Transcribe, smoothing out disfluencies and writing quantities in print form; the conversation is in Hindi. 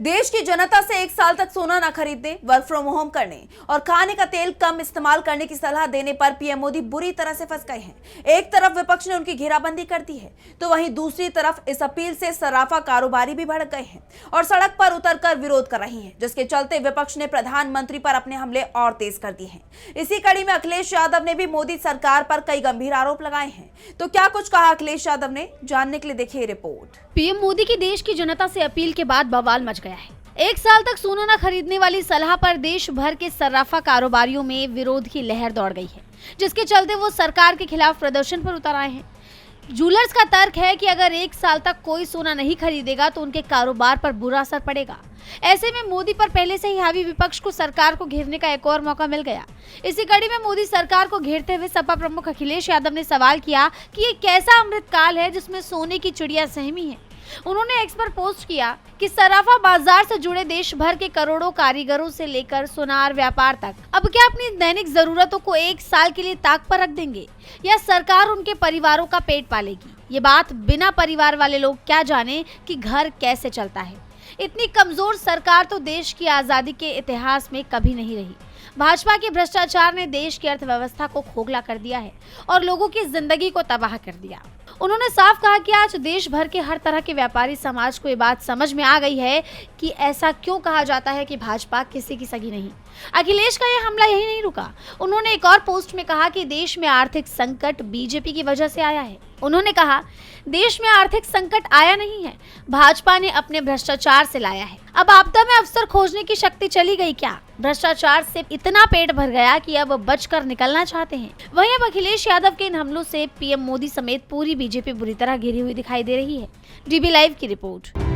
देश की जनता से 1 साल तक सोना न खरीदने, वर्क फ्रॉम होम करने और खाने का तेल कम इस्तेमाल करने की सलाह देने पर पीएम मोदी बुरी तरह से फंस गए हैं। एक तरफ विपक्ष ने उनकी घेराबंदी कर दी है, तो वहीं दूसरी तरफ इस अपील से सराफा कारोबारी भी भड़क गए हैं और सड़क पर उतरकर विरोध कर रही हैं, जिसके चलते विपक्ष ने प्रधानमंत्री पर अपने हमले और तेज कर दिए हैं। इसी कड़ी में अखिलेश यादव ने भी मोदी सरकार पर कई गंभीर आरोप लगाए हैं। तो क्या कुछ कहा अखिलेश यादव ने, जानने के लिए देखिए रिपोर्ट। पीएम मोदी की देश की जनता से अपील के बाद बवाल मच गया है। 1 साल तक सोना न खरीदने वाली सलाह पर देश भर के सर्राफा कारोबारियों में विरोध की लहर दौड़ गई है, जिसके चलते वो सरकार के खिलाफ प्रदर्शन पर उतर आए हैं। जूलर्स का तर्क है कि अगर 1 साल तक कोई सोना नहीं खरीदेगा तो उनके कारोबार पर बुरा असर पड़ेगा। ऐसे में मोदी पर पहले से ही हावी विपक्ष को सरकार को घेरने का एक और मौका मिल गया। इसी कड़ी में मोदी सरकार को घेरते हुए सपा प्रमुख अखिलेश यादव ने सवाल किया कि ये कैसा अमृतकाल है जिसमें सोने की चिड़िया सहमी है। उन्होंने एक्स पर पोस्ट किया कि सराफा बाजार से जुड़े देश भर के करोड़ों कारीगरों से लेकर सुनार व्यापार तक अब क्या अपनी दैनिक जरूरतों को 1 साल के लिए ताक पर रख देंगे या सरकार उनके परिवारों का पेट पालेगी। ये बात बिना परिवार वाले लोग क्या जाने कि घर कैसे चलता है। इतनी कमजोर सरकार तो देश की आजादी के इतिहास में कभी नहीं रही। भाजपा के भ्रष्टाचार ने देश की अर्थव्यवस्था को खोखला कर दिया है और लोगों की जिंदगी को तबाह कर दिया। उन्होंने साफ कहा कि आज देश भर के हर तरह के व्यापारी समाज को ये बात समझ में आ गई है कि ऐसा क्यों कहा जाता है कि भाजपा किसी की सगी नहीं। अखिलेश का यह हमला यही नहीं रुका। उन्होंने एक और पोस्ट में कहा कि देश में आर्थिक संकट बीजेपी की वजह से आया है। उन्होंने कहा, देश में आर्थिक संकट आया नहीं है, भाजपा ने अपने भ्रष्टाचार से लाया है। अब आपदा में अवसर खोजने की शक्ति चली गई क्या? भ्रष्टाचार से इतना पेट भर गया कि अब बचकर निकलना चाहते हैं। वहीं अब अखिलेश यादव के इन हमलों से पीएम मोदी समेत पूरी बीजेपी बुरी तरह घिरी हुई दिखाई दे रही है। डीबी लाइव की रिपोर्ट।